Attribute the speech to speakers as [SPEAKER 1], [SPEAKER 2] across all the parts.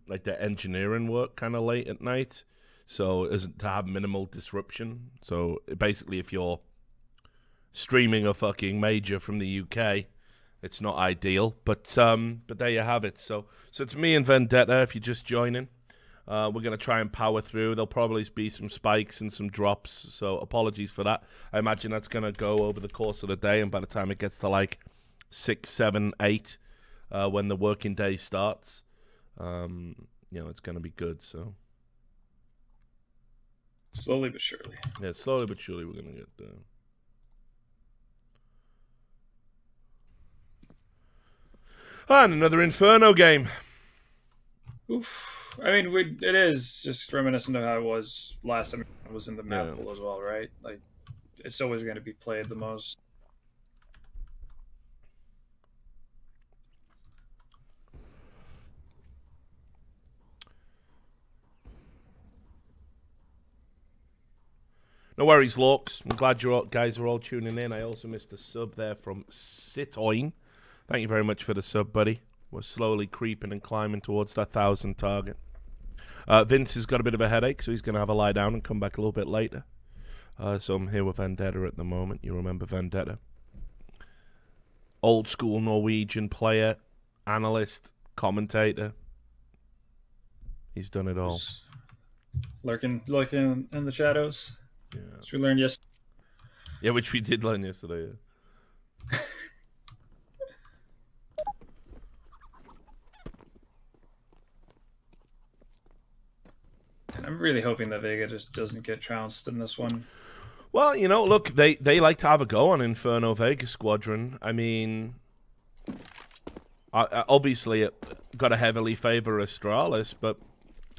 [SPEAKER 1] like their engineering work kind of late at night, so as to have minimal disruption. So basically, if you're streaming a fucking major from the UK, it's not ideal. But there you have it. So it's me and Vendetta. If you're just joining, we're gonna try and power through. There'll probably be some spikes and some drops. So apologies for that. I imagine that's gonna go over the course of the day, and by the time it gets to like 6, 7, 8, when the working day starts, it's gonna be good. So
[SPEAKER 2] slowly but surely.
[SPEAKER 1] Yeah, slowly but surely we're gonna get there. And another Inferno game.
[SPEAKER 2] Oof. I mean, it is just reminiscent of how it was last time it was in the map pool as well, right? Like, it's always going to be played the most.
[SPEAKER 1] No worries, Lorks. I'm glad you guys are all tuning in. I also missed a sub there from Sitoin. Thank you very much for the sub, buddy. We're slowly creeping and climbing towards that 1,000 target. Vince has got a bit of a headache, so he's going to have a lie down and come back a little bit later. So I'm here with Vendetta at the moment. You remember Vendetta? Old school Norwegian player, analyst, commentator. He's done it all.
[SPEAKER 2] Lurking in the shadows.
[SPEAKER 1] Yeah.
[SPEAKER 2] Which we learned yesterday.
[SPEAKER 1] Yeah, which we did learn yesterday. Yeah.
[SPEAKER 2] And I'm really hoping that Vega just doesn't get trounced in this one.
[SPEAKER 1] Well, look, they like to have a go on Inferno Vega Squadron. I mean, obviously it got to heavily favor Astralis, but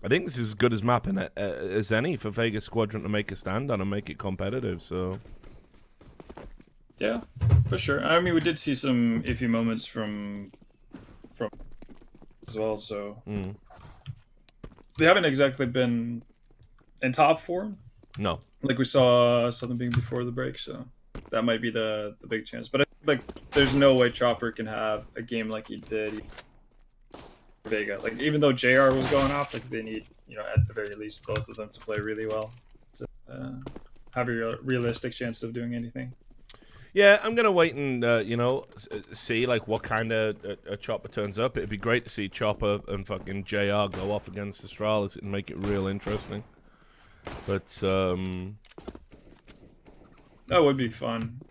[SPEAKER 1] I think this is as good as map as any for Vega Squadron to make a stand on and make it competitive. So,
[SPEAKER 2] yeah, for sure. I mean, we did see some iffy moments from as well. So they haven't exactly been in top form.
[SPEAKER 1] No,
[SPEAKER 2] like we saw something being before the break. So that might be the big chance. But there's no way Chopper can have a game like he did. Vega, like even though JR was going off, like they need, at the very least both of them to play really well to have a realistic chance of doing anything.
[SPEAKER 1] Yeah, I'm gonna wait and see like what kind of a Chopper turns up. It'd be great to see Chopper and fucking JR go off against Astralis and make it real interesting. But
[SPEAKER 2] that would be fun.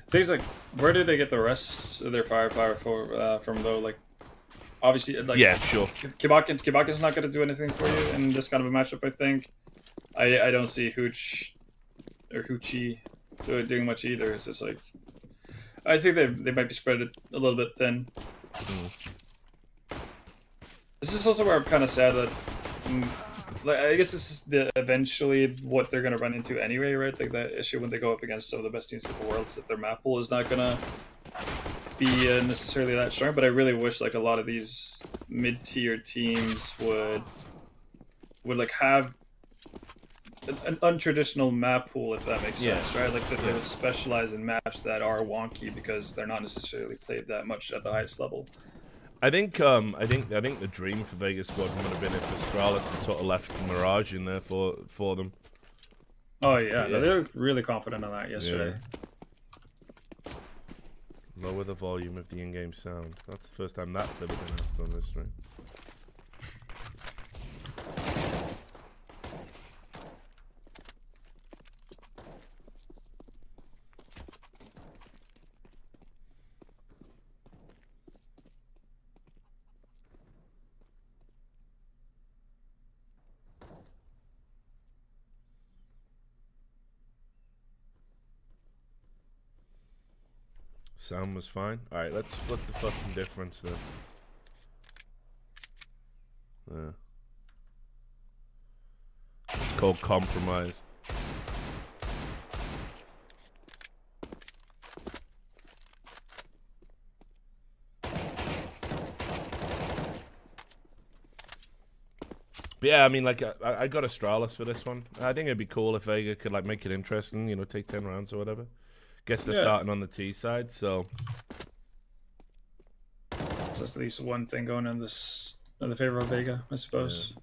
[SPEAKER 2] Things like, where do they get the rest of their firepower from though? Like, obviously, like,
[SPEAKER 1] yeah, sure.
[SPEAKER 2] Kibakin's not going to do anything for you in this kind of a matchup. I think. I don't see Hooch or Hoochie doing much either. So it's like, I think they might be spread a little bit thin. This is also where I'm kind of sad that. Like, I guess this is eventually what they're going to run into anyway, right? Like that issue when they go up against some of the best teams in the world is that their map pool is not going to be necessarily that strong. But I really wish like a lot of these mid-tier teams would like have an untraditional map pool, if that makes sense, right? Like that they would specialize in maps that are wonky because they're not necessarily played that much at the highest level.
[SPEAKER 1] I think the dream for Vegas Squadron would have been if Astralis had sort of left Mirage in there for them.
[SPEAKER 2] Oh yeah, they were really confident on that yesterday.
[SPEAKER 1] Yeah. Lower the volume of the in-game sound. That's the first time that's ever been asked on this stream. Sound was fine. Alright, let's split the fucking difference then. Yeah. It's called compromise. But yeah, I mean, like, I got Astralis for this one. I think it'd be cool if Vega could, like, make it interesting, take 10 rounds or whatever. Guess they're starting on the T side, so
[SPEAKER 2] there's at least one thing going on this in the favor of Vega, I suppose.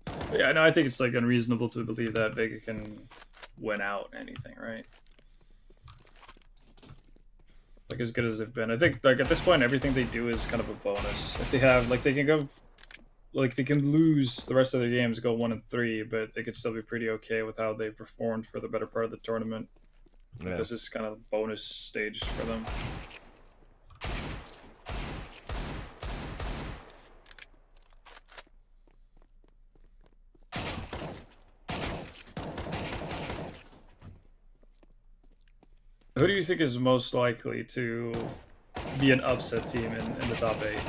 [SPEAKER 2] But yeah, no, I think it's like unreasonable to believe that Vega can win out anything, right? Like as good as they've been. I think like at this point everything they do is kind of a bonus. If they have like they can go like they can lose the rest of their games, go 1-3, but they could still be pretty okay with how they performed for the better part of the tournament. Yeah. This is kind of a bonus stage for them. Who do you think is most likely to be an upset team in the top 8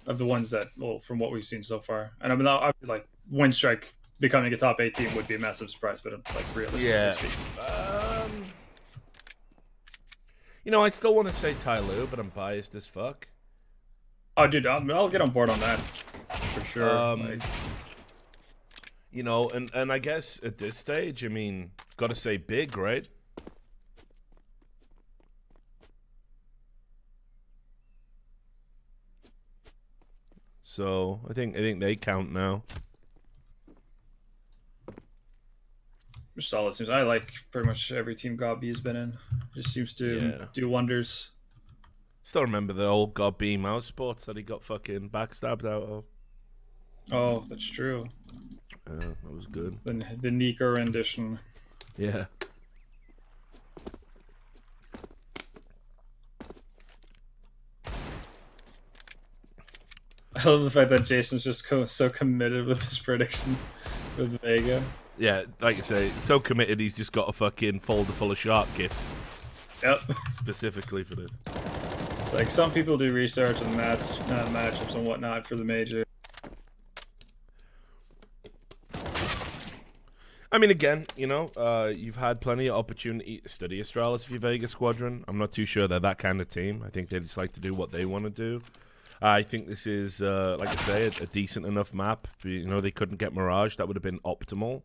[SPEAKER 2] of the ones that, well, from what we've seen so far? And I mean, I feel like Windstrike becoming a top 8 team would be a massive surprise, but like realistically speaking.
[SPEAKER 1] You know, I still want to say Tyloo, but I'm biased as fuck.
[SPEAKER 2] Oh, dude, I'll get on board on that for sure.
[SPEAKER 1] You know, and I guess at this stage, I mean, gotta say big, right? So I think they count now.
[SPEAKER 2] Solid teams. I like pretty much every team Godby's been in. Just seems to do wonders.
[SPEAKER 1] Still remember the old Godby mouse sports that he got fucking backstabbed out of.
[SPEAKER 2] Oh, that's true.
[SPEAKER 1] Yeah, that was good.
[SPEAKER 2] The Nika rendition.
[SPEAKER 1] Yeah.
[SPEAKER 2] I love the fact that Jason's just so committed with his prediction with Vega.
[SPEAKER 1] Yeah, like I say, so committed he's just got a fucking folder full of shark gifts.
[SPEAKER 2] Yep.
[SPEAKER 1] Specifically for this.
[SPEAKER 2] It's like some people do research and matchups and whatnot for the major.
[SPEAKER 1] I mean, again, you know, you've had plenty of opportunity to study Astralis for your Vega Squadron. I'm not too sure they're that kind of team. I think they just like to do what they want to do. I think this is, like I say, a decent enough map. You know, they couldn't get Mirage. That would have been optimal.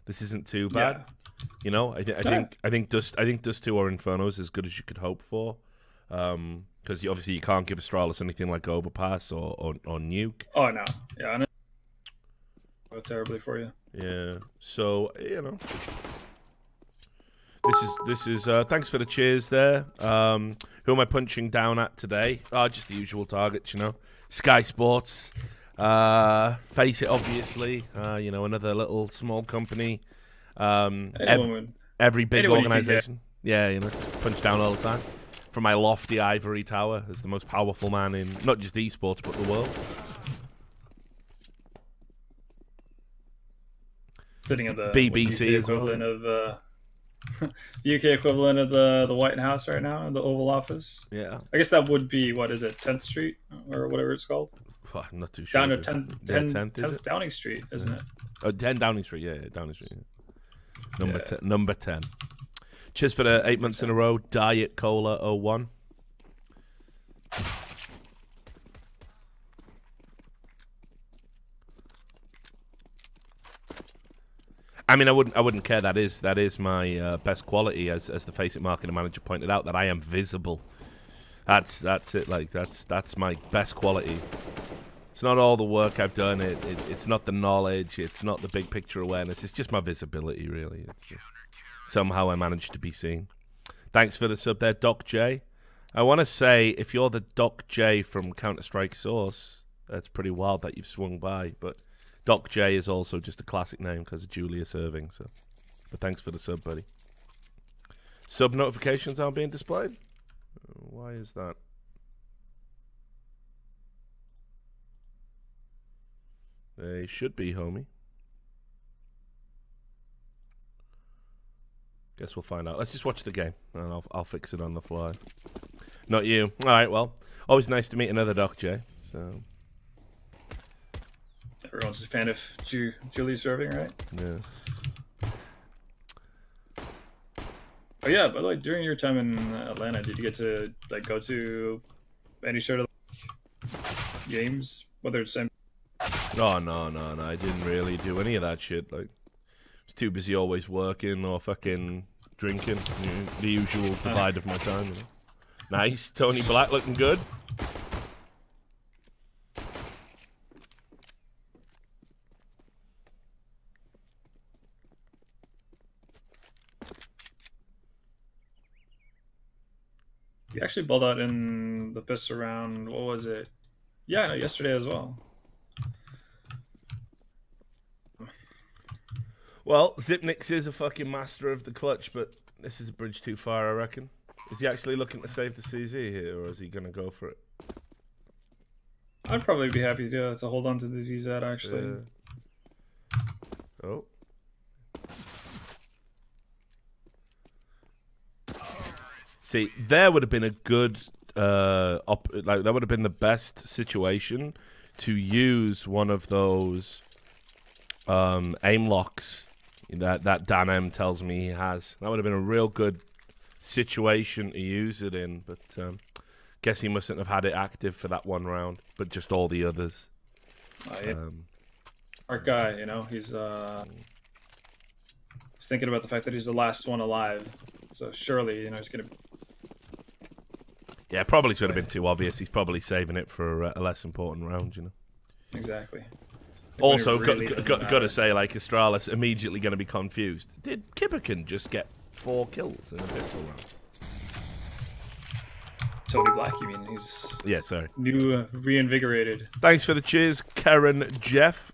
[SPEAKER 1] This isn't too bad. Yeah. You know, I think Dust 2 or Inferno is as good as you could hope for. Because obviously you can't give Astralis anything like Overpass or Nuke.
[SPEAKER 2] Oh no, yeah, I know. Go terribly for you.
[SPEAKER 1] Yeah. So you know. This is thanks for the cheers there. Who am I punching down at today? Just the usual targets, you know. Sky Sports. Face it, obviously. You know, another little small company. Every big organization. Yeah, you know, punch down all the time. From my lofty ivory tower as the most powerful man in not just esports but the world.
[SPEAKER 2] Sitting at the
[SPEAKER 1] BBC
[SPEAKER 2] equivalent of the UK equivalent of the White House right now, the Oval Office.
[SPEAKER 1] Yeah.
[SPEAKER 2] I guess that would be, what is it, 10th Street or whatever it's called?
[SPEAKER 1] I'm not too sure.
[SPEAKER 2] Down to 10th Downing Street, isn't it?
[SPEAKER 1] Oh, 10 Downing Street, yeah, Downing Street. Yeah. Number 10. Cheers for the 8 months in a row. Diet Cola 01. I mean, I wouldn't care. That is my best quality, as the Face It marketing manager pointed out. That I am visible. That's it. Like that's my best quality. It's not all the work I've done. It's not the knowledge. It's not the big picture awareness. It's just my visibility, really. It's just, somehow I managed to be seen. Thanks for the sub there, Doc J. I want to say, if you're the Doc J from Counter-Strike Source, that's pretty wild that you've swung by, but Doc J is also just a classic name because of Julius Irving. So, but thanks for the sub, buddy. Sub notifications aren't being displayed. Why is that? They should be, homie. Guess we'll find out. Let's just watch the game, and I'll fix it on the fly. Not you. All right. Well, always nice to meet another Doc J. So.
[SPEAKER 2] Everyone's a fan of Julius Irving, right?
[SPEAKER 1] Yeah.
[SPEAKER 2] Oh yeah, by the way, during your time in Atlanta, did you get to like go to any sort of games, whether it's same?
[SPEAKER 1] No. I didn't really do any of that shit. Like, I was too busy always working or fucking drinking. You know, the usual divide of my time. You know. Nice, Tony Black looking good.
[SPEAKER 2] He actually balled out in the piss around. What was it? Yeah, no, yesterday as well.
[SPEAKER 1] Well, Zipnix is a fucking master of the clutch, but this is a bridge too far, I reckon. Is he actually looking to save the CZ here, or is he going to go for it?
[SPEAKER 2] I'd probably be happy to hold on to the ZZ, actually.
[SPEAKER 1] Oh. See, there would have been a good, that would have been the best situation to use one of those aim locks that Dan M tells me he has. That would have been a real good situation to use it in, but guess he mustn't have had it active for that one round, but just all the others.
[SPEAKER 2] Our guy, you know, he's thinking about the fact that he's the last one alive, so surely, you know, he's gonna.
[SPEAKER 1] Yeah, probably should have been too obvious. He's probably saving it for a less important round, you know.
[SPEAKER 2] Exactly.
[SPEAKER 1] Also, really got to say, like, Astralis immediately going to be confused. Did Kipperkin just get 4 kills in a pistol round?
[SPEAKER 2] Tony Black, you mean? He's
[SPEAKER 1] sorry.
[SPEAKER 2] New, reinvigorated.
[SPEAKER 1] Thanks for the cheers, Karen Jeff.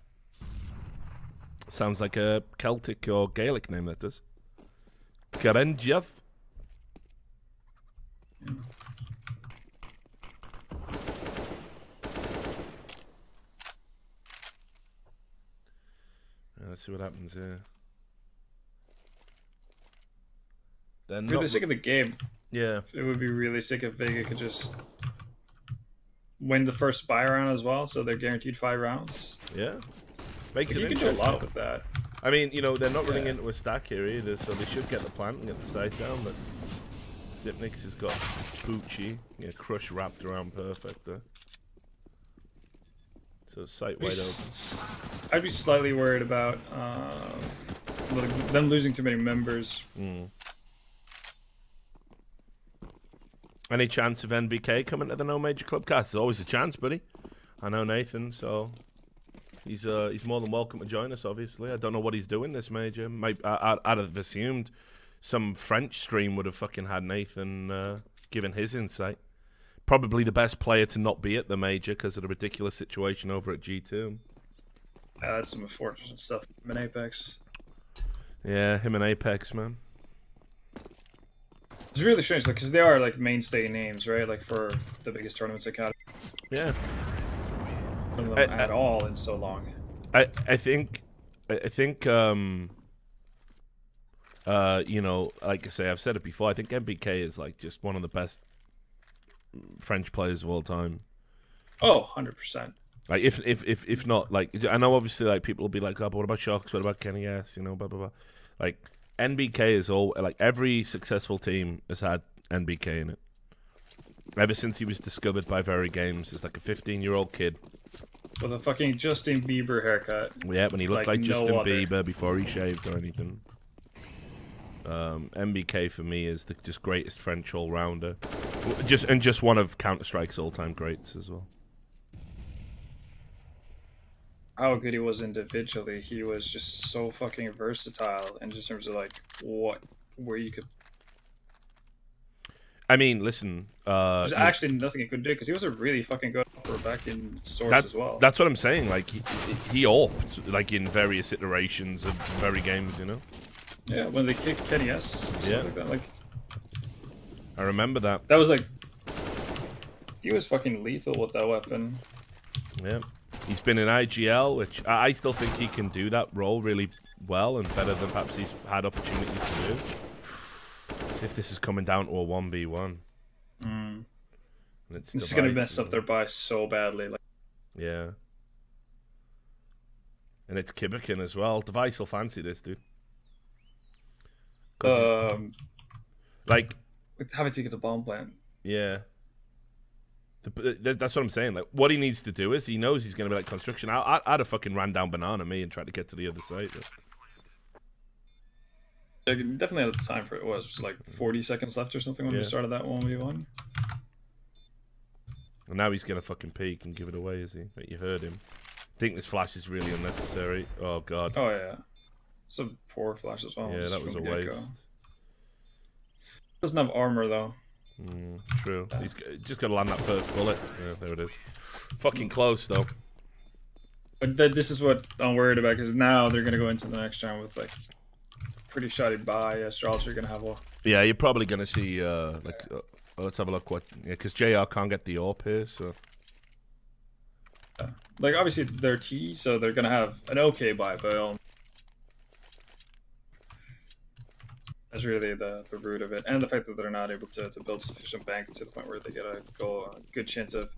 [SPEAKER 1] Sounds like a Celtic or Gaelic name, that does. Karen Jeff.
[SPEAKER 2] Yeah.
[SPEAKER 1] Let's see what happens here.
[SPEAKER 2] Then really sick of the game.
[SPEAKER 1] Yeah.
[SPEAKER 2] It would be really sick if Vega could just win the first buy round as well, so they're guaranteed 5 rounds.
[SPEAKER 1] Yeah. Makes it
[SPEAKER 2] you can do a lot with that.
[SPEAKER 1] I mean, you know, they're not running into a stack here either, so they should get the plant and get the site down, but Zipnix has got Poochie. Yeah, Crush wrapped around perfect there. So site wide open.
[SPEAKER 2] I'd be slightly worried about them losing too many members.
[SPEAKER 1] Any chance of NBK coming to the No Major Club cast? There's always a chance, buddy. I know Nathan, so he's more than welcome to join us. Obviously, I don't know what he's doing this major. I'd have assumed some French stream would have fucking had Nathan given his insight. Probably the best player to not be at the major because of the ridiculous situation over at G2.
[SPEAKER 2] That's some unfortunate stuff in Apex.
[SPEAKER 1] Yeah, him and Apex, man.
[SPEAKER 2] It's really strange, like, because they are like mainstay names, right? Like for the biggest tournaments at Cat.
[SPEAKER 1] Yeah.
[SPEAKER 2] At all in so long.
[SPEAKER 1] I think you know, like I say, I've said it before. I think MBK is like just one of the best French players of all time.
[SPEAKER 2] Oh, 100%.
[SPEAKER 1] Like if not, like, I know obviously like people will be like, oh, but what about Shocks? What about Kenny S? You know, blah blah blah. Like NBK is all like every successful team has had NBK in it. Ever since he was discovered by Very Games as like a 15-year-old kid
[SPEAKER 2] with a fucking Justin Bieber haircut.
[SPEAKER 1] Yeah, when he looked like Justin
[SPEAKER 2] other.
[SPEAKER 1] Bieber before he shaved or anything. MBK for me is the just greatest French all-rounder, just one of Counter-Strike's all-time greats as well.
[SPEAKER 2] How good he was individually, he was just so fucking versatile in just terms of like where you could.
[SPEAKER 1] I mean, listen.
[SPEAKER 2] There's actually nothing he could do because he was a really fucking good upper back in Source as well.
[SPEAKER 1] That's what I'm saying. Like he AWP'd like in various iterations of Very Games, you know.
[SPEAKER 2] Yeah, when they kicked Kenny S.
[SPEAKER 1] Yeah.
[SPEAKER 2] Like that. Like,
[SPEAKER 1] I remember that.
[SPEAKER 2] That was like. He was fucking lethal with that weapon.
[SPEAKER 1] Yeah. He's been in IGL, which I still think he can do that role really well and better than perhaps he's had opportunities to do. As if this is coming down to a 1v1.
[SPEAKER 2] This is going to mess up their buy so badly. Like.
[SPEAKER 1] Yeah. And it's Kibbekin as well. Device will fancy this, dude. Like,
[SPEAKER 2] having to get the bomb plant.
[SPEAKER 1] Yeah. That's what I'm saying. Like, what he needs to do is he knows he's going to be like construction. I'd have fucking ran down banana me and tried to get to the other side.
[SPEAKER 2] Definitely at the time for it was like 40 seconds left or something when we started that 1v1.
[SPEAKER 1] And now he's going to fucking peek and give it away, is he? But you heard him. I think this flash is really unnecessary. Oh, God.
[SPEAKER 2] Oh, yeah. It's a poor flash as well.
[SPEAKER 1] Yeah, that was a waste.
[SPEAKER 2] Doesn't have armor, though.
[SPEAKER 1] True. He's just got to land that first bullet. Yeah, there it is. Fucking close, though.
[SPEAKER 2] But this is what I'm worried about, because now they're going to go into the next round with, like, pretty shoddy buy. Astralis are going to have a...
[SPEAKER 1] Yeah, you're probably going to see, let's have a look what... Yeah, because JR can't get the AWP here, so...
[SPEAKER 2] Like, obviously, they're T, so they're going to have an okay buy, but... That's really the root of it, and the fact that they're not able to build sufficient bank to the point where they get a good chance of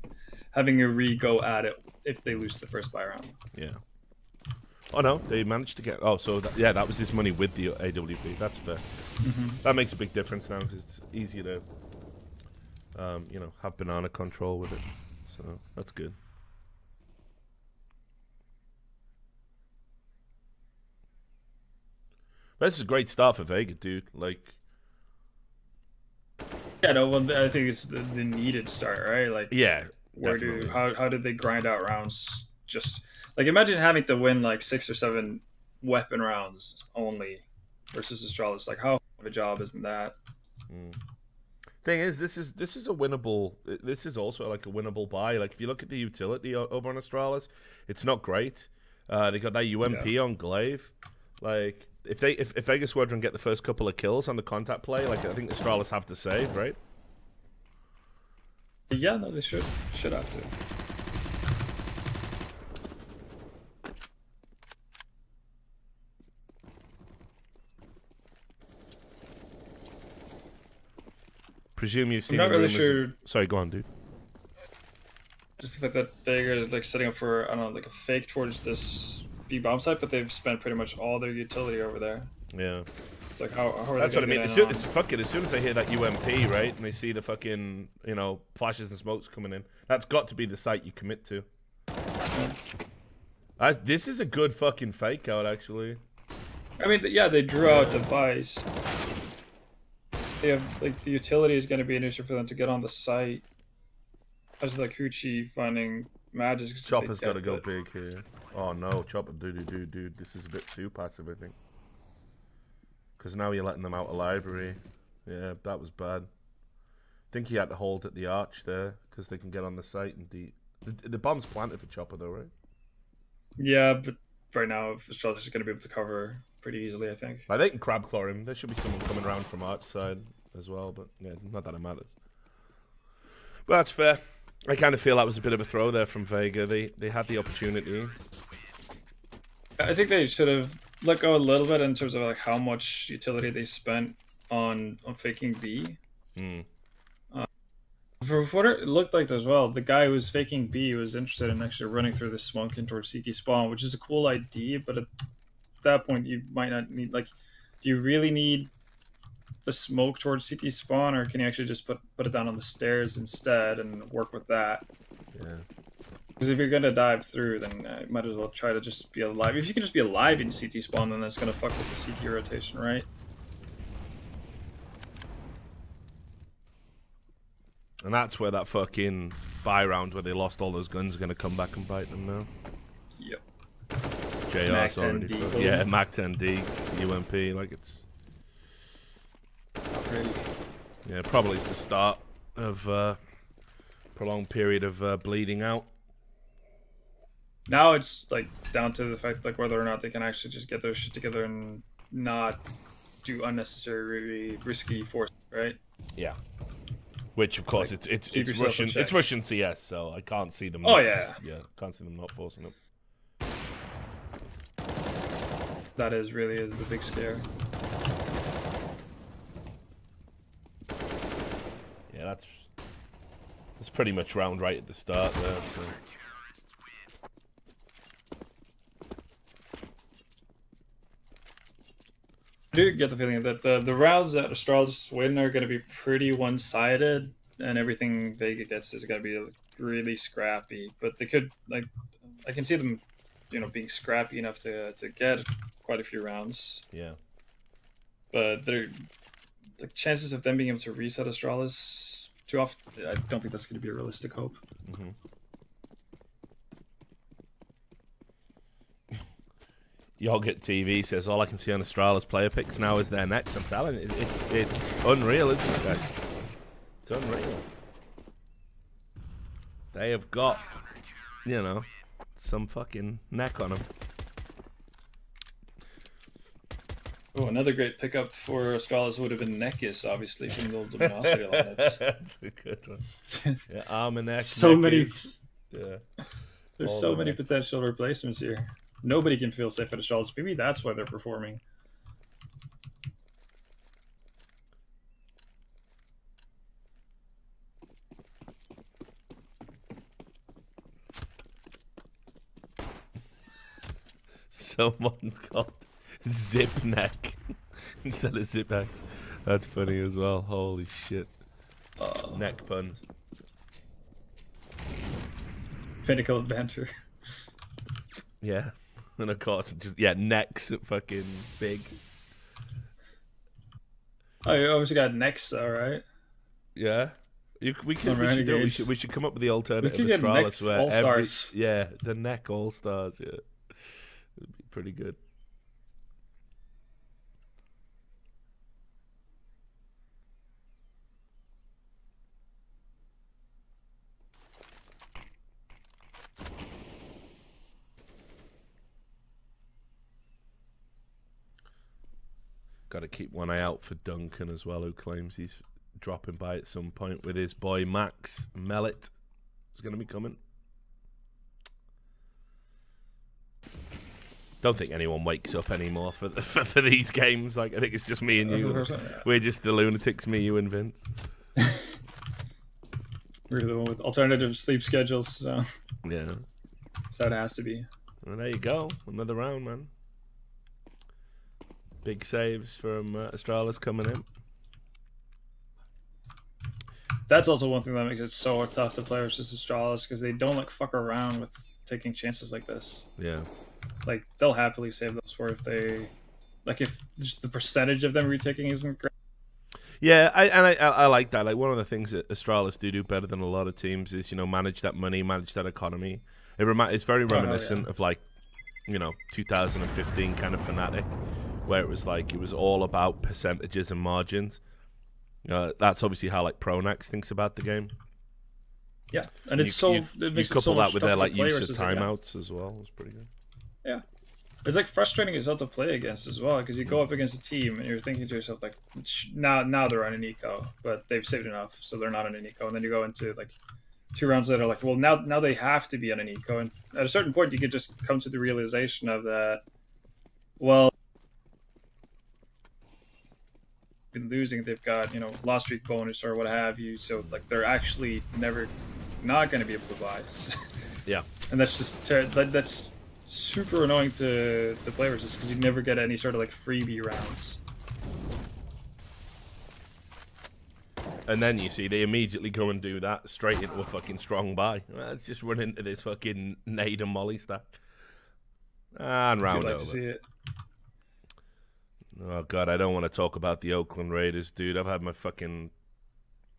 [SPEAKER 2] having a re-go at it if they lose the first buy round.
[SPEAKER 1] Yeah. Oh no, they managed to get... Oh, so that was his money with the AWP. That's fair. That makes a big difference now because it's easier to, you know, have banana control with it. So that's good. This is a great start for Vega, dude. Like,
[SPEAKER 2] yeah, no, well, I think it's the needed start, right? Like,
[SPEAKER 1] yeah,
[SPEAKER 2] how did they grind out rounds? Just like imagine having to win like 6 or 7 weapon rounds only versus Astralis. Like, how of a job isn't that?
[SPEAKER 1] Thing is, this is a winnable. This is also like a winnable buy. Like, if you look at the utility over on Astralis, it's not great. They got that UMP on Glaive, like. If Vega Squadron get the first couple of kills on the contact play, like I think Astralis have to save, right?
[SPEAKER 2] Yeah, no, they should have to.
[SPEAKER 1] Presume you've seen.
[SPEAKER 2] I'm not really sure.
[SPEAKER 1] Sorry, go on, dude.
[SPEAKER 2] Just the fact that Vega is like setting up for, I don't know, like a fake towards this B bomb site, but they've spent pretty much all their utility over there.
[SPEAKER 1] Yeah.
[SPEAKER 2] It's like how are
[SPEAKER 1] That's
[SPEAKER 2] they
[SPEAKER 1] what I mean. As soon as they hear that UMP, right, and they see the fucking, you know, flashes and smokes coming in, that's got to be the site you commit to. This is a good fucking fake out, actually.
[SPEAKER 2] I mean, yeah, they drew out device. They have, like, the utility is going to be an issue for them to get on the site. As like Hoochie finding magic.
[SPEAKER 1] Chopper's got to go big here. Oh no, Chopper, dude, this is a bit too passive, I think. Because now you're letting them out of library. Yeah, that was bad. I think he had to hold at the arch there, because they can get on the site and the bomb's planted for Chopper though, right?
[SPEAKER 2] Yeah, but right now Astralis is going to be able to cover pretty easily, I think.
[SPEAKER 1] Like, they can crab claw him. There should be someone coming around from arch side as well, but yeah, not that it matters. But that's fair. I kind of feel that was a bit of a throw there from Vega. They had the opportunity.
[SPEAKER 2] I think they should have let go a little bit in terms of like how much utility they spent on faking B. For what it looked like as well, the guy who was faking B was interested in actually running through the smoke in towards CT spawn, which is a cool idea, but at that point you might not need, like, do you really need the smoke towards CT spawn, or can you actually just put it down on the stairs instead and work with that?
[SPEAKER 1] Yeah.
[SPEAKER 2] Because if you're gonna dive through, then you might as well try to just be alive. If you can just be alive in CT spawn, then that's gonna fuck with the CT rotation, right?
[SPEAKER 1] And that's where that fucking buy round where they lost all those guns are gonna come back and bite them now.
[SPEAKER 2] Yep.
[SPEAKER 1] JR's already. Yeah, Mac 10 Deeks, UMP, like it's. Yeah, probably it's the start of a prolonged period of bleeding out.
[SPEAKER 2] Now it's like down to the fact like whether or not they can actually just get their shit together and not do unnecessary risky force, right?
[SPEAKER 1] Yeah. Which of course like, it's Russian. It's Russian CS, so I can't see them.
[SPEAKER 2] Oh yeah.
[SPEAKER 1] Can't see them not forcing it.
[SPEAKER 2] That really is the big scare.
[SPEAKER 1] Yeah, that's pretty much round right at the start there. So.
[SPEAKER 2] I do get the feeling that the rounds that Astralis win are going to be pretty one-sided, and everything Vega gets is going to be really scrappy. But they could, like, I can see them, you know, being scrappy enough to get quite a few rounds.
[SPEAKER 1] Yeah.
[SPEAKER 2] But the chances of them being able to reset Astralis too often, I don't think that's going to be a realistic hope.
[SPEAKER 1] Mm-hmm. Yogurt TV says all I can see on Astralis player picks now is their necks. I'm telling you, it's unreal, isn't it, guys? It's unreal. They have got, you know, some fucking neck on them.
[SPEAKER 2] Oh, another great pickup for Astralis would have been Nekis, obviously, from the old Luminosity lineups.
[SPEAKER 1] That's a good one. Yeah, arm and neck.
[SPEAKER 2] So
[SPEAKER 1] neck
[SPEAKER 2] many.
[SPEAKER 1] is, yeah.
[SPEAKER 2] There's
[SPEAKER 1] All
[SPEAKER 2] so
[SPEAKER 1] the
[SPEAKER 2] many
[SPEAKER 1] necks.
[SPEAKER 2] potential replacements here. Nobody can feel safe at Astralis. Maybe that's why they're performing.
[SPEAKER 1] Someone's got zip neck instead of zip axe. That's funny as well. Holy shit. Neck puns.
[SPEAKER 2] Pinnacle of banter.
[SPEAKER 1] Yeah. And of course, just, yeah, necks fucking big.
[SPEAKER 2] Oh, you obviously got necks, though, right?
[SPEAKER 1] Yeah. We should come up with the alternative
[SPEAKER 2] We could get
[SPEAKER 1] Astralis
[SPEAKER 2] neck
[SPEAKER 1] where
[SPEAKER 2] all-stars.
[SPEAKER 1] yeah, the neck all stars, yeah. It'd be pretty good. Got to keep one eye out for Duncan as well, who claims he's dropping by at some point with his boy Max Mellet, who's going to be coming. Don't think anyone wakes up anymore for these games. Like, I think it's just me and you. We're just the lunatics, me, you, and Vince.
[SPEAKER 2] We're the one with alternative sleep schedules, so
[SPEAKER 1] Yeah.
[SPEAKER 2] so it has to be.
[SPEAKER 1] Well, there you go. Another round, man. Big saves from Astralis coming in.
[SPEAKER 2] That's also one thing that makes it so tough to play versus Astralis, because they don't like fuck around with taking chances like this.
[SPEAKER 1] Yeah.
[SPEAKER 2] Like, they'll happily save those for if they, like, if just the percentage of them retaking isn't great.
[SPEAKER 1] Yeah, I like that. Like, one of the things that Astralis do better than a lot of teams is, you know, manage that money, manage that economy. It's very reminiscent of, like, you know, 2015 kind of Fnatic, where it was like, it was all about percentages and margins. That's obviously how, like, Pronax thinks about the game.
[SPEAKER 2] Yeah, and it's it makes it so
[SPEAKER 1] couple
[SPEAKER 2] much
[SPEAKER 1] that with their, like, use of
[SPEAKER 2] versus
[SPEAKER 1] timeouts as well. It's pretty good.
[SPEAKER 2] Yeah. It's like frustrating as hell to play against as well, because you go up against a team and you're thinking to yourself, like, now they're on an eco, but they've saved enough, so they're not on an eco. And then you go into, like, 2 rounds later, like, well, now they have to be on an eco. And at a certain point, you could just come to the realization of that, well, been losing, they've got, you know, loss streak bonus or what have you, so, like, they're actually not going to be able to buy.
[SPEAKER 1] Yeah.
[SPEAKER 2] And that's just that's super annoying to play versus, because you never get any sort of, like, freebie rounds.
[SPEAKER 1] And then you see they immediately go and do that straight into a fucking strong buy. Let's just run into this fucking nade and molly stack. And round over.
[SPEAKER 2] To see it.
[SPEAKER 1] Oh god, I don't want to talk about the Oakland Raiders, dude. I've had my fucking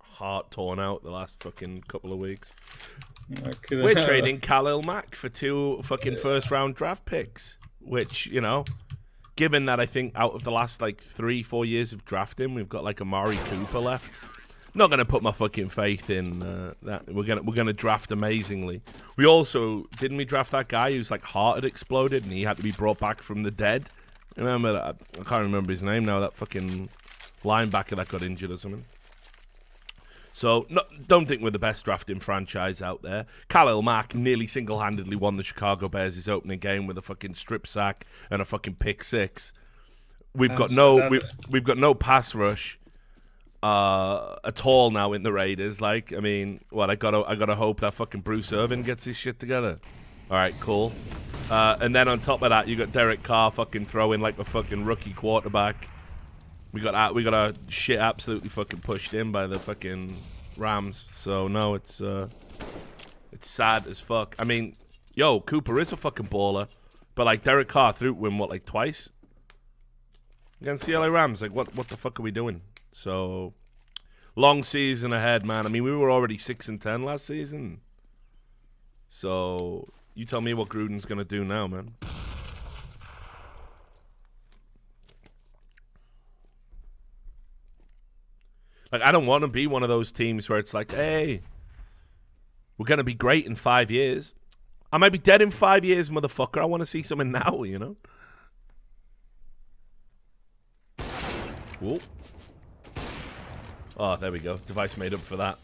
[SPEAKER 1] heart torn out the last fucking couple of weeks. We're trading Khalil Mack for 2 fucking first round draft picks, which, you know, given that I think out of the last like 3-4 years of drafting, we've got like Amari Cooper left. Not gonna put my fucking faith in that. We're gonna draft amazingly. We also didn't we draft that guy whose like heart had exploded and he had to be brought back from the dead. Remember that? I can't remember his name now. That fucking linebacker that got injured or something. So, don't think we're the best drafting franchise out there. Khalil Mack nearly single-handedly won the Chicago Bears' opening game with a fucking strip sack and a fucking pick 6. We've got no pass rush at all now in the Raiders. Like, I mean, what I gotta hope that fucking Bruce Irvin gets his shit together. All right, cool. And then on top of that, you got Derek Carr fucking throwing like a fucking rookie quarterback. We got our shit absolutely fucking pushed in by the fucking Rams. So no, it's sad as fuck. I mean, yo, Cooper is a fucking baller, but like Derek Carr threw him what, like twice against the LA Rams. Like what the fuck are we doing? So long season ahead, man. I mean, we were already 6-10 last season. So you tell me what Gruden's gonna do now, man. Like, I don't want to be one of those teams where it's like, hey, we're going to be great in 5 years. I might be dead in 5 years, motherfucker. I want to see something now, you know? Whoa. Oh, there we go. Device made up for that.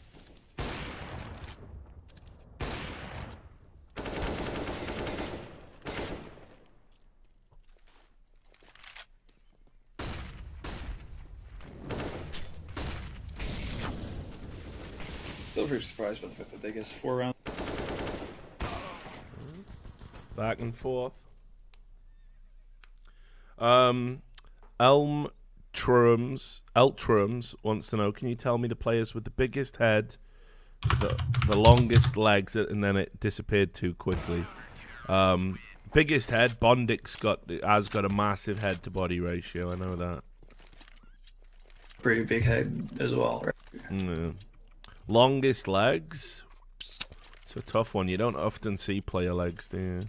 [SPEAKER 2] Still pretty surprised by the fact that they guess 4 rounds.
[SPEAKER 1] Back and forth. Eltrums wants to know, can you tell me the players with the biggest head, the longest legs, and then it disappeared too quickly? Biggest head, Bondik's has got a massive head to body ratio, I know that.
[SPEAKER 2] Pretty big head as well, right?
[SPEAKER 1] Yeah. Longest legs? It's a tough one. You don't often see player legs, do you?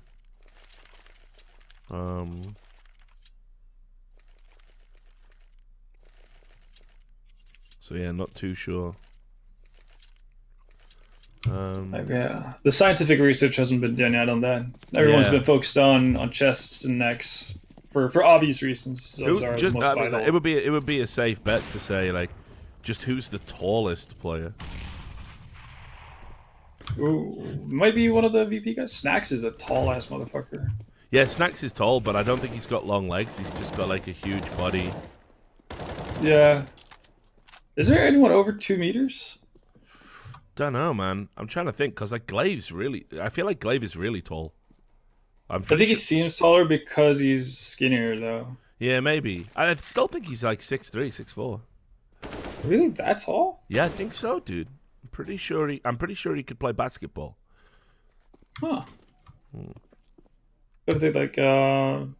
[SPEAKER 1] So yeah, not too sure.
[SPEAKER 2] Yeah, the scientific research hasn't been done yet on that. Everyone's been focused on chests and necks for obvious reasons. So
[SPEAKER 1] it would be a safe bet to say, like, just who's the tallest player.
[SPEAKER 2] Ooh, might be one of the VP guys. Snacks is a tall ass motherfucker.
[SPEAKER 1] Yeah, Snacks is tall, but I don't think he's got long legs. He's just got like a huge body.
[SPEAKER 2] Yeah. Is there anyone over 2 meters?
[SPEAKER 1] Don't know, man. I'm trying to think, because like Glaive's really... I feel like Glaive is really tall.
[SPEAKER 2] I think he seems taller because he's skinnier, though.
[SPEAKER 1] Yeah, maybe. I still think he's like 6'3", 6'4".
[SPEAKER 2] Really? That tall?
[SPEAKER 1] Yeah, I think so, dude. I'm pretty sure he could play basketball.
[SPEAKER 2] Huh. But they like none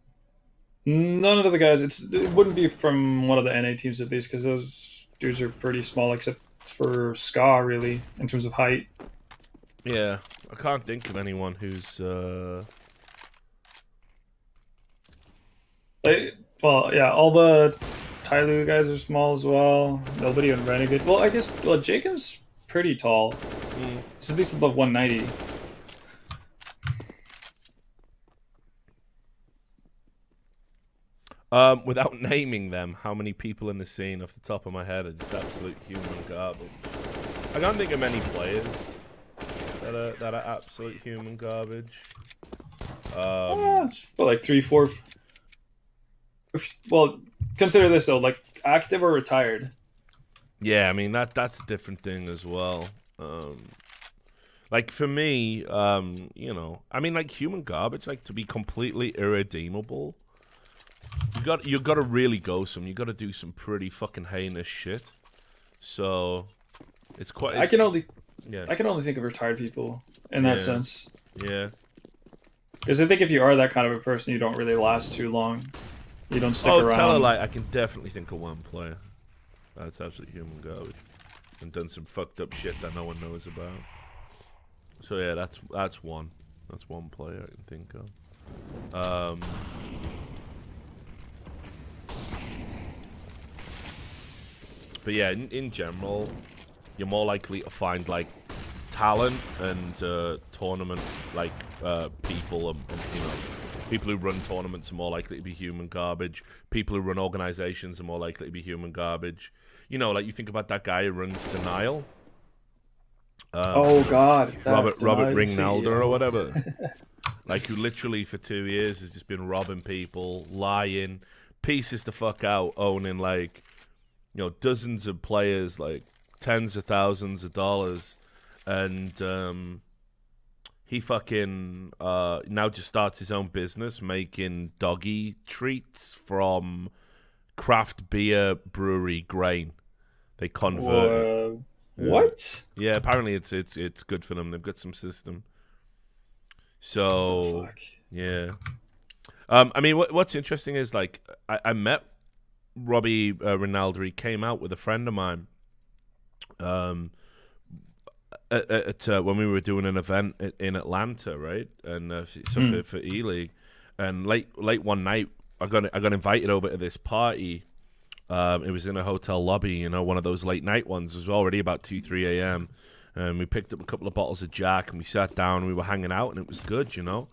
[SPEAKER 2] of the guys. It wouldn't be from one of the NA teams at least, because those dudes are pretty small, except for Ska, really, in terms of height.
[SPEAKER 1] Yeah, I can't think of anyone who's
[SPEAKER 2] like, well, yeah, all the Tyloo guys are small as well. Nobody on Renegade. Well, I guess Jacob's pretty tall. He's at least above 190.
[SPEAKER 1] Without naming them, how many people in the scene off the top of my head are just absolute human garbage? I can't think of many players that are absolute human garbage.
[SPEAKER 2] It's like 3, 4. Well, consider this though, like active or retired.
[SPEAKER 1] Yeah, I mean that's a different thing as well. Like for me, you know, I mean like human garbage, like to be completely irredeemable. You got to really go some. You got to do some pretty fucking heinous shit. So it's quite.
[SPEAKER 2] I can only think of retired people in that sense.
[SPEAKER 1] Yeah.
[SPEAKER 2] Because I think if you are that kind of a person, you don't really last too long. You don't stick around.
[SPEAKER 1] Tell her, like, I can definitely think of one player that's absolutely human garbage and done some fucked up shit that no one knows about. So yeah, that's one. That's one player I can think of. But yeah, in general, you're more likely to find like talent and tournament like people, and you know, people who run tournaments are more likely to be human garbage. People who run organizations are more likely to be human garbage. You know, like you think about that guy who runs Denial.
[SPEAKER 2] Oh God,
[SPEAKER 1] Robert Ringnalder or whatever. Like who literally for 2 years has just been robbing people, lying, pieces the fuck out, owning like, you know, dozens of players, like tens of thousands of dollars, and he fucking now just starts his own business making doggy treats from craft beer brewery grain. They convert.
[SPEAKER 2] What?
[SPEAKER 1] Yeah, apparently it's good for them. They've got some system. So yeah, I mean, what's interesting is like I met Robbie Rinaldi. Came out with a friend of mine at when we were doing an event in Atlanta, right? And for E-League, and late one night I got invited over to this party It was in a hotel lobby, you know, one of those late night ones. It was already about 2, 3 a.m. And we picked up a couple of bottles of Jack and we sat down and we were hanging out and it was good, you know.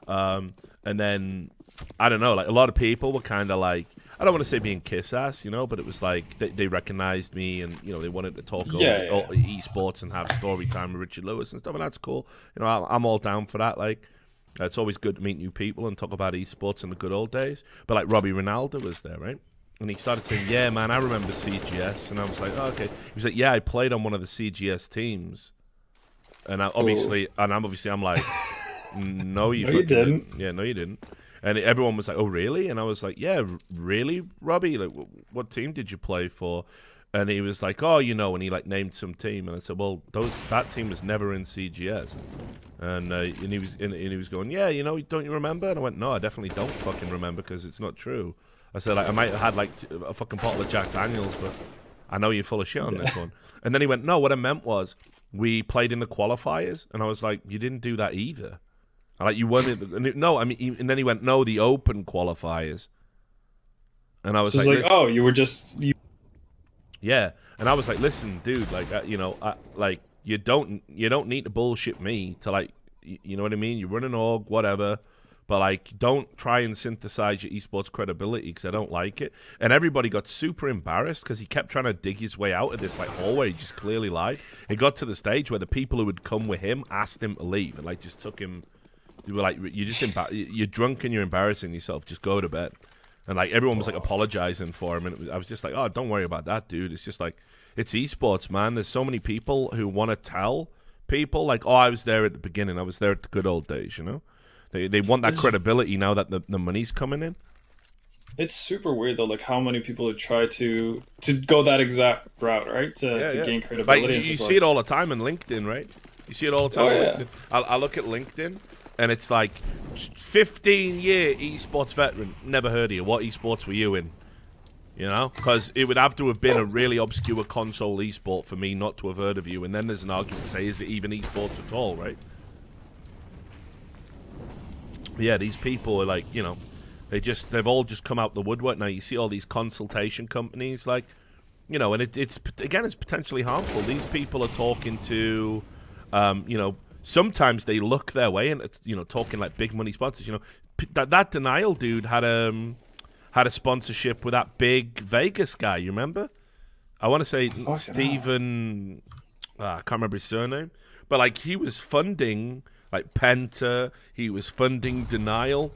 [SPEAKER 1] And then, I don't know, like a lot of people were kind of like, I don't want to say being kiss ass, you know, but it was like they recognized me and, you know, they wanted to talk over esports and have story time with Richard Lewis and stuff. And that's cool. You know, I'm all down for that. Like, it's always good to meet new people and talk about esports in the good old days. But like Robbie Ronaldo was there, right? And he started saying, yeah, man, I remember CGS. And I was like, oh, okay. He was like, yeah, I played on one of the CGS teams. And I'm like, no, you
[SPEAKER 2] didn't.
[SPEAKER 1] Yeah, no, you didn't. And everyone was like, oh, really? And I was like, yeah, really, Robbie? Like, what team did you play for? And he was like, oh, you know, and he like named some team. And I said, well, that team was never in CGS. And he was going, yeah, you know, don't you remember? And I went, no, I definitely don't fucking remember because it's not true. I said, like, I might have had like a fucking bottle of Jack Daniels, but I know you're full of shit on this one. And then he went, no, what I meant was we played in the qualifiers. And I was like, you didn't do that either. Like, you weren't. No, I mean, and then he went, no, the open qualifiers. And I was like,
[SPEAKER 2] oh, you were just.
[SPEAKER 1] Yeah. And I was like, listen, dude, like, you know, like, you don't need to bullshit me to, like, you know what I mean? You run an org, whatever. But, like, don't try and synthesize your esports credibility because I don't like it. And everybody got super embarrassed because he kept trying to dig his way out of this, like, hallway. He just clearly lied. It got to the stage where the people who would come with him asked him to leave and, like, just took him. They were like, you're drunk and you're embarrassing yourself. Just go to bed. And, like, everyone was, like, apologizing for him. And I was just like, oh, don't worry about that, dude. It's just, like, it's esports, man. There's so many people who want to tell people, like, oh, I was there at the beginning. I was there at the good old days, you know? They want that credibility now that the money's coming in.
[SPEAKER 2] It's super weird though, like how many people would try to go that exact route, right? To gain credibility.
[SPEAKER 1] Like, you see it all the time in LinkedIn, right? You see it all the time. LinkedIn. I look at LinkedIn, and it's like 15-year esports veteran. Never heard of you. What esports were you in? You know, because it would have to have been a really obscure console esport for me not to have heard of you. And then there's an argument to say, is it even esports at all, right? Yeah, these people are like, you know, they've all just come out the woodwork now. You see all these consultation companies, like, you know, and it's potentially harmful. These people are talking to, you know, sometimes they look their way and, you know, talking like big money sponsors. You know, that Denial dude had a sponsorship with that big Vegas guy. You remember? I want to say Steven. I can't remember his surname, but like he was funding. Like Penta, he was funding Denial.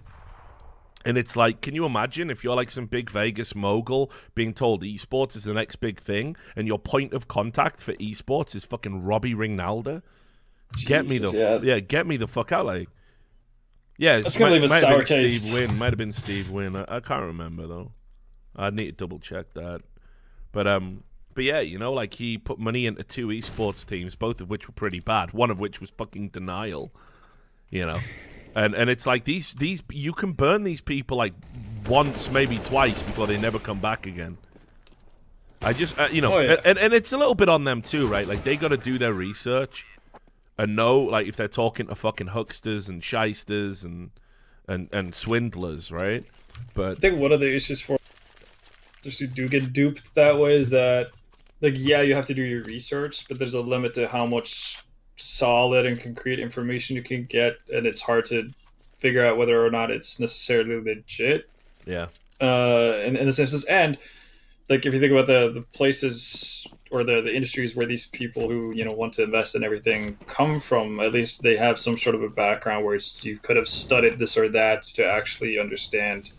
[SPEAKER 1] And it's like, can you imagine if you're like some big Vegas mogul being told esports is the next big thing and your point of contact for esports is fucking Robbie Rinaldo? Get me the fuck out, like. Yeah,
[SPEAKER 2] it's gonna leave a sour taste.
[SPEAKER 1] Steve Wynn. Might have been Steve Wynn. I can't remember though. I'd need to double check that. But yeah, you know, like he put money into 2 esports teams, both of which were pretty bad. One of which was fucking Denial, you know, and it's like these you can burn these people like once, maybe twice before they never come back again. I just you know, and it's a little bit on them too, right? Like they got to do their research and know, like if they're talking to fucking hucksters and shysters and swindlers, right? But
[SPEAKER 2] I think one of the issues for just who do get duped that way is that. Like, yeah, you have to do your research, but there's a limit to how much solid and concrete information you can get, and it's hard to figure out whether or not it's necessarily legit.
[SPEAKER 1] Yeah.
[SPEAKER 2] In the sense, and like if you think about the places or the industries where these people who, you know, want to invest in everything come from, at least they have some sort of a background where you could have studied this or that to actually understand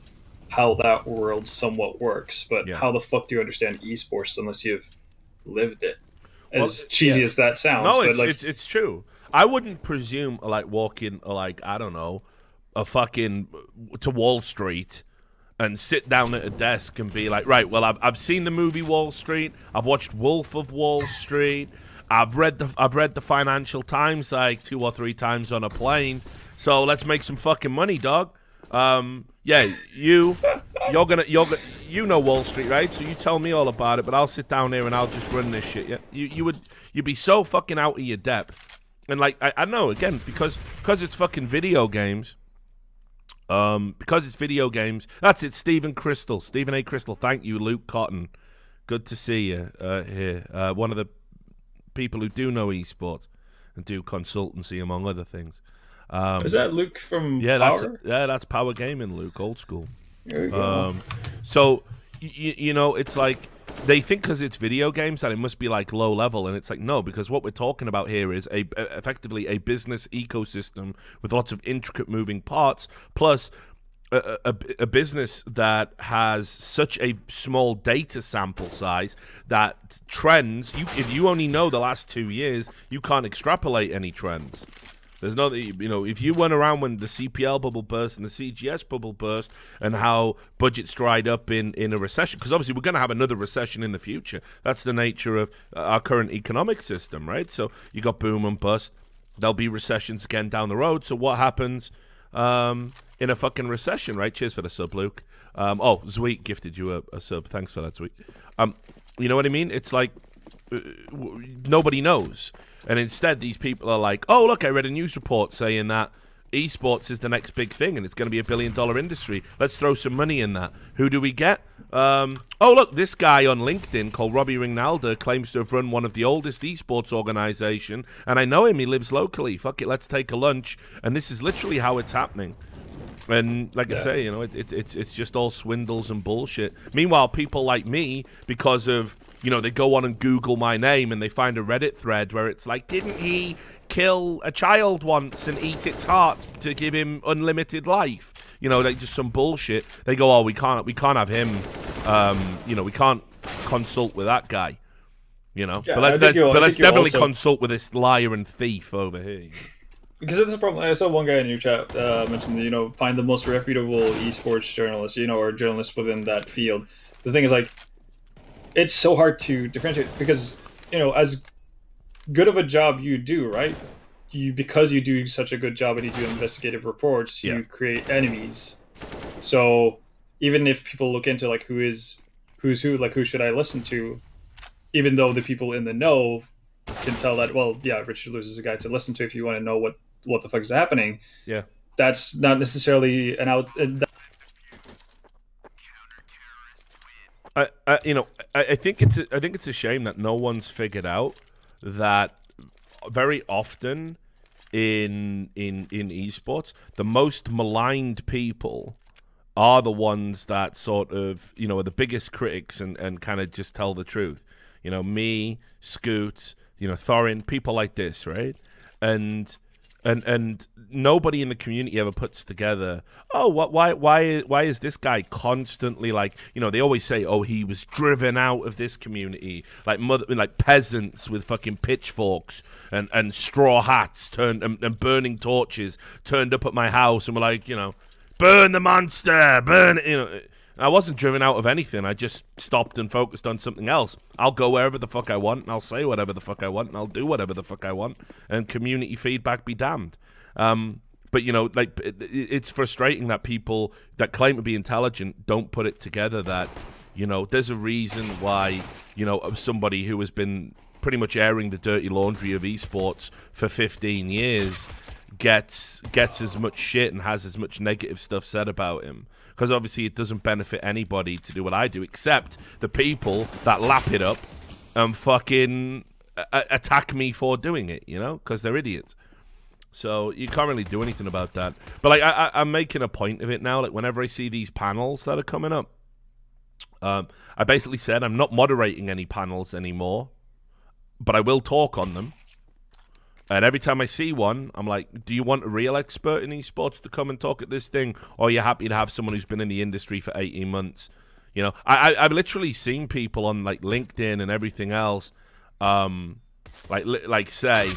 [SPEAKER 2] how that world somewhat works. But how the fuck do you understand esports unless you've lived it? As cheesy as that sounds.
[SPEAKER 1] No,
[SPEAKER 2] but
[SPEAKER 1] it's true. I wouldn't presume like walking like, I don't know, a fucking to Wall Street and sit down at a desk and be like, right, well, I've seen the movie Wall Street, I've watched Wolf of Wall Street, I've read the Financial Times like 2 or 3 times on a plane, so let's make some fucking money, dog. Yeah, you know Wall Street, right? So you tell me all about it, but I'll sit down here and I'll just run this shit. Yeah, you'd be so fucking out of your depth, and like I know again because it's fucking video games. Because it's video games. That's it, Stephen Crystal. Stephen A. Crystal. Thank you, Luke Cotton. Good to see you here. One of the people who do know esports and do consultancy, among other things.
[SPEAKER 2] Is that Luke from
[SPEAKER 1] Power?
[SPEAKER 2] Power?
[SPEAKER 1] That's Power Gaming, Luke. Old school.
[SPEAKER 2] There you go.
[SPEAKER 1] So, you know, it's like they think because it's video games that it must be like low level, and it's like no, because what we're talking about here is effectively a business ecosystem with lots of intricate moving parts, plus a business that has such a small data sample size that trends. If you only know the last 2 years, you can't extrapolate any trends. There's no, you know, if you went around when the CPL bubble burst and the CGS bubble burst and how budgets dried up in a recession, because obviously we're going to have another recession in the future. That's the nature of our current economic system, right? So you got boom and bust. There'll be recessions again down the road. So what happens in a fucking recession, right? Cheers for the sub, Luke. Oh, Zweet gifted you a sub. Thanks for that, Zweet. You know what I mean? It's like nobody knows. And instead, these people are like, oh, look, I read a news report saying that esports is the next big thing and it's going to be $1 billion industry. Let's throw some money in that. Who do we get? Oh, look, this guy on LinkedIn called Robbie Rinaldo claims to have run one of the oldest esports organization. And I know him. He lives locally. Fuck it, let's take a lunch. And this is literally how it's happening. And like I say, you know, it's just all swindles and bullshit. Meanwhile, people like me, because of, you know, they go on and Google my name and they find a Reddit thread where it's like, didn't he kill a child once and eat its heart to give him unlimited life? You know, like just some bullshit. They go, oh, we can't have him. You know, we can't consult with that guy. You know,
[SPEAKER 2] yeah,
[SPEAKER 1] but let's definitely consult with this liar and thief over here.
[SPEAKER 2] Because it's a problem. I saw one guy in your chat mention, you know, find the most reputable esports journalist, you know, or journalist within that field. The thing is, like, it's so hard to differentiate because, you know, as good of a job you do, right? Because you do such a good job and you do investigative reports, you create enemies. So even if people look into like who's who, like who should I listen to, even though the people in the know can tell that, well, yeah, Richard Lewis is a guy to listen to if you want to know what the fuck is happening. Yeah, that's not necessarily an out.
[SPEAKER 1] I think it's a shame that no one's figured out that very often in esports, the most maligned people are the ones that sort of, you know, are the biggest critics and kind of just tell the truth. You know, me, Scoot, you know, Thorin, people like this, right? And nobody in the community ever puts together, oh, why is this guy constantly like, you know, they always say, oh, he was driven out of this community, like peasants with fucking pitchforks and straw hats and burning torches turned up at my house and were like, you know, burn the monster, burn it, you know. I wasn't driven out of anything. I just stopped and focused on something else. I'll go wherever the fuck I want, and I'll say whatever the fuck I want, and I'll do whatever the fuck I want, and community feedback be damned. But, you know, like, it's frustrating that people that claim to be intelligent don't put it together that, you know, there's a reason why, you know, somebody who has been pretty much airing the dirty laundry of esports for 15 years gets as much shit and has as much negative stuff said about him. Because obviously it doesn't benefit anybody to do what I do, except the people that lap it up and fucking attack me for doing it, you know, because they're idiots. So you can't really do anything about that. But like I'm making a point of it now. Like whenever I see these panels that are coming up, I basically said I'm not moderating any panels anymore, but I will talk on them. And every time I see one, I'm like, do you want a real expert in esports to come and talk at this thing? Or are you happy to have someone who's been in the industry for 18 months? You know, I've literally seen people on like LinkedIn and everything else, like say,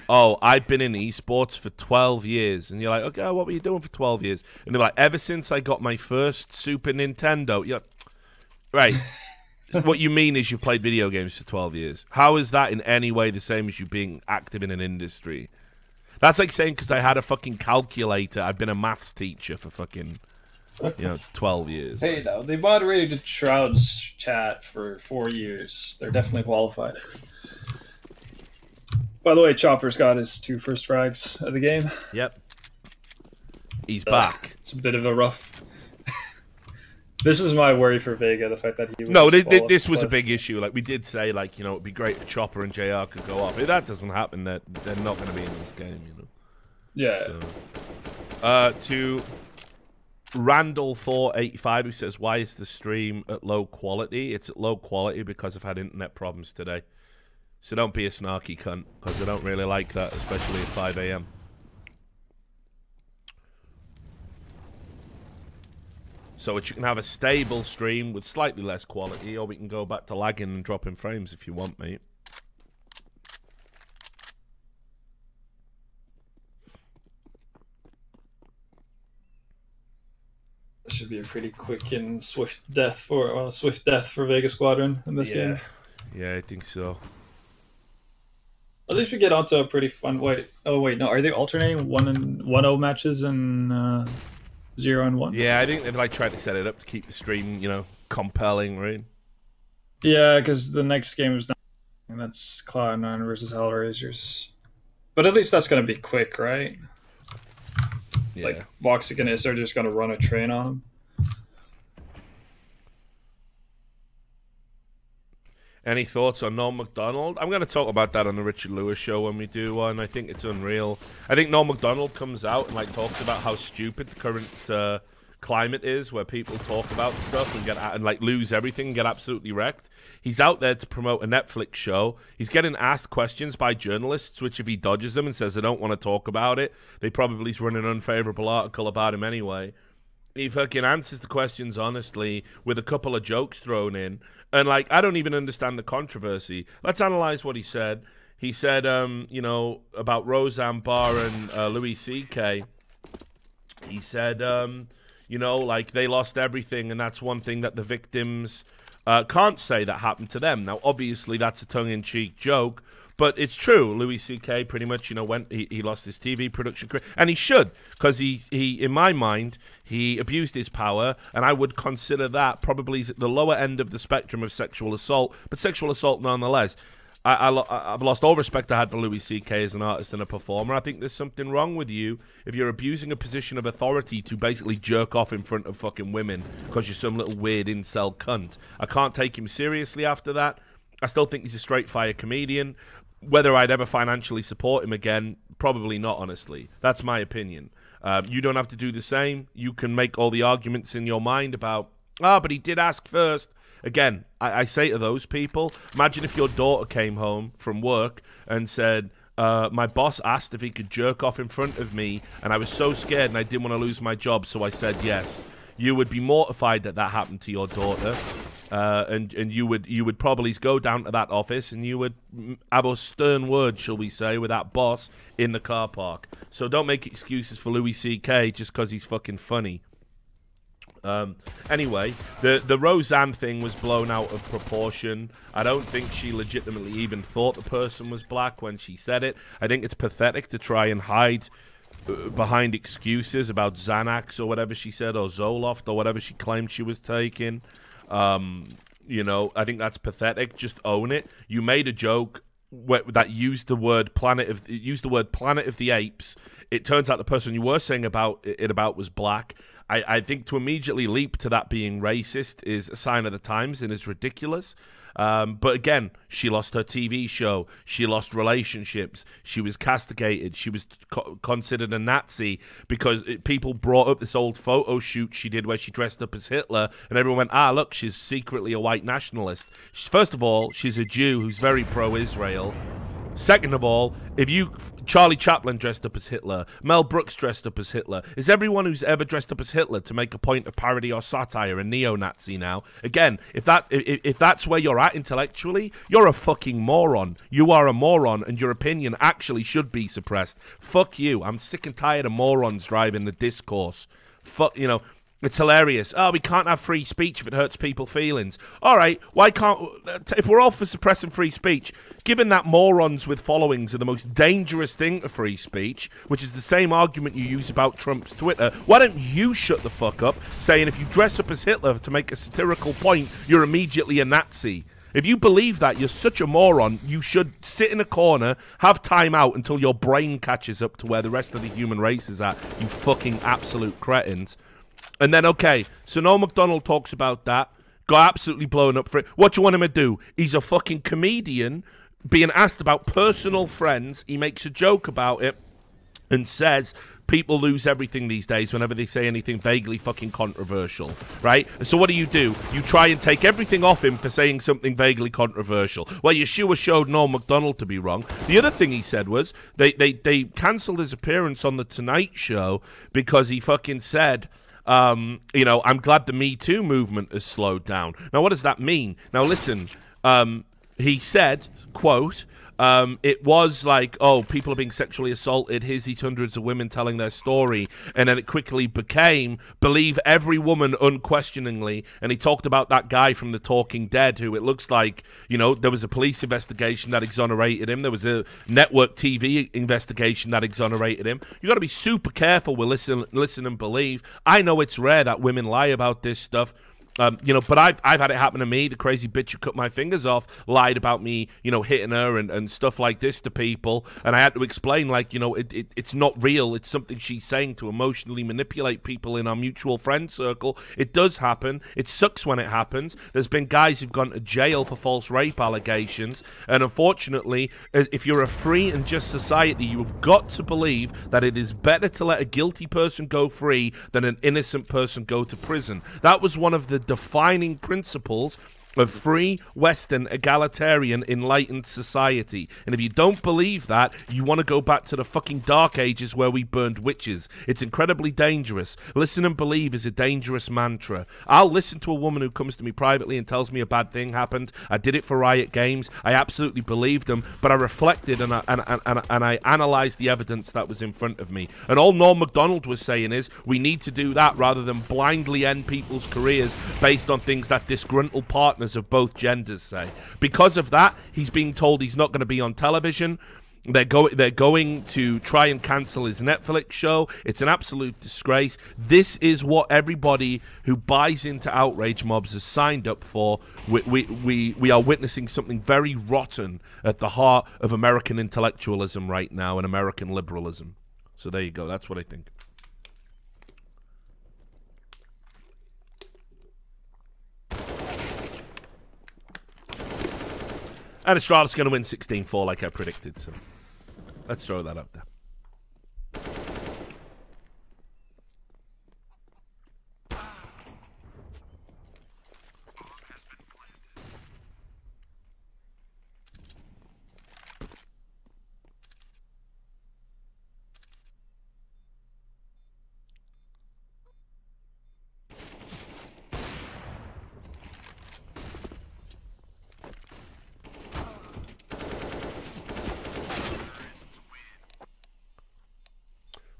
[SPEAKER 1] oh, I've been in esports for 12 years. And you're like, okay, what were you doing for 12 years? And they're like, ever since I got my first Super Nintendo. You're like, right. What you mean is you've played video games for 12 years. How is that in any way the same as you being active in an industry? That's like saying because I had a fucking calculator, I've been a maths teacher for fucking, you know, 12 years.
[SPEAKER 2] Hey, though, they moderated Shroud's chat for 4 years. They're definitely qualified. By the way, Chopper's got his 2 first frags of the game.
[SPEAKER 1] Yep. he's back.
[SPEAKER 2] It's a bit of a rough. This is my worry for Vega, the fact that he would
[SPEAKER 1] No, this was a big issue. Like, we did say, like, you know, it'd be great if Chopper and JR could go off. If that doesn't happen, they're not going to be in this game, you know?
[SPEAKER 2] Yeah.
[SPEAKER 1] So, to Randall Thor 85, who says, why is the stream at low quality? It's at low quality because I've had internet problems today. So don't be a snarky cunt, because I don't really like that, especially at 5 a.m. So you can have a stable stream with slightly less quality, or we can go back to lagging and dropping frames if you want, mate.
[SPEAKER 2] It should be a pretty quick and swift death for Vega Squadron in this game.
[SPEAKER 1] Yeah, I think so.
[SPEAKER 2] At least we get onto a pretty fun. Oh wait, no. Are they alternating 1-0 matches and 0-1?
[SPEAKER 1] Yeah, I think they've like tried to set it up to keep the stream, you know, compelling, right?
[SPEAKER 2] Yeah, because the next game is not, and that's Cloud9 versus Hellraisers. But at least that's gonna be quick, right?
[SPEAKER 1] Yeah.
[SPEAKER 2] Like Voxic and Is are just gonna run a train on them.
[SPEAKER 1] Any thoughts on Norm Macdonald? I'm going to talk about that on the Richard Lewis show when we do one. I think it's unreal. I think Norm Macdonald comes out and like talks about how stupid the current climate is, where people talk about stuff and like lose everything and get absolutely wrecked. He's out there to promote a Netflix show. He's getting asked questions by journalists, which if he dodges them and says they don't want to talk about it, they probably run an unfavorable article about him anyway. He fucking answers the questions honestly with a couple of jokes thrown in. And, like, I don't even understand the controversy. Let's analyze what he said. He said, you know, about Roseanne Barr and Louis C.K. He said, you know, like, they lost everything, and that's one thing that the victims can't say that happened to them. Now, obviously, that's a tongue-in-cheek joke, but it's true. Louis C.K. pretty much, you know, he lost his TV production career, and he should, because he, in my mind, he abused his power, and I would consider that probably the lower end of the spectrum of sexual assault, but sexual assault nonetheless. I've lost all respect I had for Louis C.K. as an artist and a performer. I think there's something wrong with you if you're abusing a position of authority to basically jerk off in front of fucking women because you're some little weird incel cunt. I can't take him seriously after that. I still think he's a straight-fire comedian. Whether I'd ever financially support him again, probably not, honestly. That's my opinion. You don't have to do the same. You can make all the arguments in your mind about, but he did ask first. Again, I say to those people, imagine if your daughter came home from work and said, my boss asked if he could jerk off in front of me, and I was so scared and I didn't want to lose my job, so I said yes. You would be mortified that that happened to your daughter. And you would probably go down to that office and you would have a stern word, shall we say, with that boss in the car park. So don't make excuses for Louis C.K. just because he's fucking funny. Anyway, the Roseanne thing was blown out of proportion. I don't think she legitimately even thought the person was black when she said it. I think it's pathetic to try and hide behind excuses about Xanax or whatever she said, or Zoloft or whatever she claimed she was taking. You know, I think that's pathetic. Just own it. You made a joke that used the word Planet of the Apes. It turns out the person you were saying about was black. I think to immediately leap to that being racist is a sign of the times and is ridiculous. But again, she lost her TV show. She lost relationships. She was castigated. She was considered a Nazi because people brought up this old photo shoot she did where she dressed up as Hitler, and everyone went, look, she's secretly a white nationalist. First of all, she's a Jew who's very pro-Israel. Second of all, Charlie Chaplin dressed up as Hitler, Mel Brooks dressed up as Hitler. Is everyone who's ever dressed up as Hitler to make a point of parody or satire a neo-Nazi now? Again, if that's where you're at intellectually, you're a fucking moron. You are a moron, and your opinion actually should be suppressed. Fuck you. I'm sick and tired of morons driving the discourse. Fuck, you know. It's hilarious. We can't have free speech if it hurts people's feelings. All right, why can't... If we're all for suppressing free speech, given that morons with followings are the most dangerous thing to free speech, which is the same argument you use about Trump's Twitter, why don't you shut the fuck up, saying if you dress up as Hitler to make a satirical point, you're immediately a Nazi? If you believe that, you're such a moron. You should sit in a corner, have time out until your brain catches up to where the rest of the human race is at, you fucking absolute cretins. And then, okay, so Noel McDonald talks about that, got absolutely blown up for it. What do you want him to do? He's a fucking comedian being asked about personal friends. He makes a joke about it and says people lose everything these days whenever they say anything vaguely fucking controversial, right? And so what do? You try and take everything off him for saying something vaguely controversial. Well, Yeshua showed Noel McDonald to be wrong. The other thing he said was they cancelled his appearance on The Tonight Show because he fucking said, you know, I'm glad the Me Too movement has slowed down. Now, what does that mean? Now, listen, he said, quote, it was like, oh, people are being sexually assaulted. Here's these hundreds of women telling their story. And then it quickly became, believe every woman unquestioningly. And he talked about that guy from The Talking Dead who it looks like, you know, there was a police investigation that exonerated him. There was a network TV investigation that exonerated him. You got to be super careful with listen and believe. I know it's rare that women lie about this stuff. You know, but I've had it happen to me. The crazy bitch who cut my fingers off lied about me, you know, hitting her and stuff like this to people. And I had to explain, like, you know, it's not real. It's something she's saying to emotionally manipulate people in our mutual friend circle. It does happen. It sucks when it happens. There's been guys who've gone to jail for false rape allegations. And unfortunately, if you're a free and just society, you've got to believe that it is better to let a guilty person go free than an innocent person go to prison. That was one of the defining principles of free, Western, egalitarian, enlightened society. And if you don't believe that, you want to go back to the fucking dark ages where we burned witches. It's incredibly dangerous. Listen and believe is a dangerous mantra. I'll listen to a woman who comes to me privately and tells me a bad thing happened. I did it for Riot Games. I absolutely believed them, but I reflected and I analyzed the evidence that was in front of me. And all Norm MacDonald was saying is, we need to do that rather than blindly end people's careers based on things that disgruntled partners of both genders say. Because of that, he's being told he's not going to be on television. They're going to try and cancel his Netflix show. It's an absolute disgrace. This is what everybody who buys into outrage mobs has signed up for. We are witnessing something very rotten at the heart of American intellectualism right now and American liberalism. So there you go. That's what I think. And Astralis going to win 16-4 like I predicted, so let's throw that up there.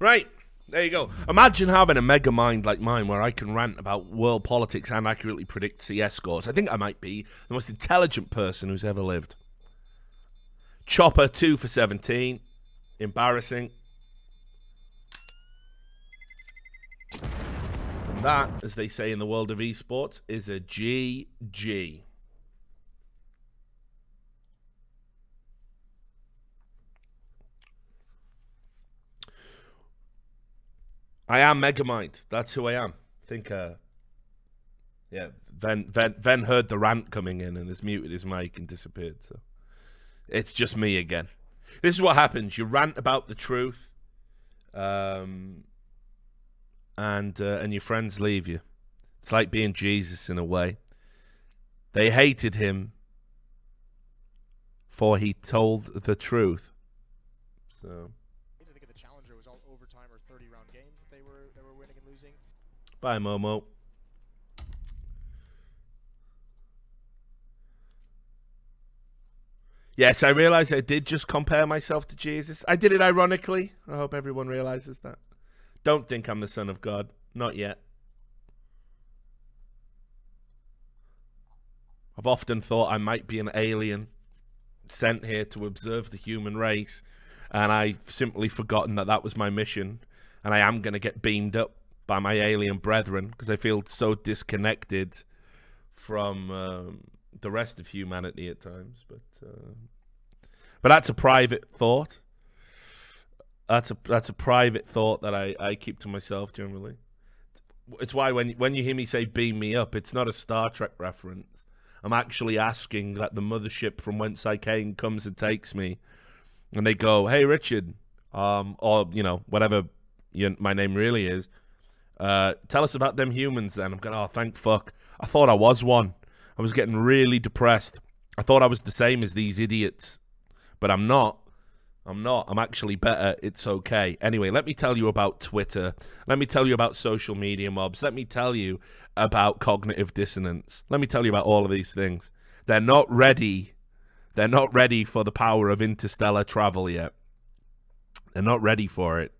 [SPEAKER 1] Right, there you go. Imagine having a mega mind like mine where I can rant about world politics and accurately predict CS scores. I think I might be the most intelligent person who's ever lived. Chopper 2 for 17. Embarrassing. And that, as they say in the world of esports, is a GG. I am Megamind. That's who I am. I think, yeah, Ven heard the rant coming in and has muted his mic and disappeared. So it's just me again. This is what happens. You rant about the truth, and your friends leave you. It's like being Jesus in a way. They hated him for he told the truth. So. Bye, Momo. Yes, I realize I did just compare myself to Jesus. I did it ironically. I hope everyone realizes that. Don't think I'm the Son of God. Not yet. I've often thought I might be an alien sent here to observe the human race, and I've simply forgotten that that was my mission, and I am going to get beamed up by my alien brethren because I feel so disconnected from the rest of humanity at times. But that's a private thought. That's a private thought that I keep to myself generally. It's why when you hear me say "beam me up," it's not a Star Trek reference. I'm actually asking that the mothership from whence I came comes and takes me, and they go, "Hey, Richard," or whatever my name really is. Tell us about them humans. Then I'm going, "Oh, thank fuck! I thought I was one. I was getting really depressed. I thought I was the same as these idiots, but I'm not. I'm not. I'm actually better. It's okay." Anyway, let me tell you about Twitter. Let me tell you about social media mobs. Let me tell you about cognitive dissonance. Let me tell you about all of these things. They're not ready. They're not ready for the power of interstellar travel yet. They're not ready for it.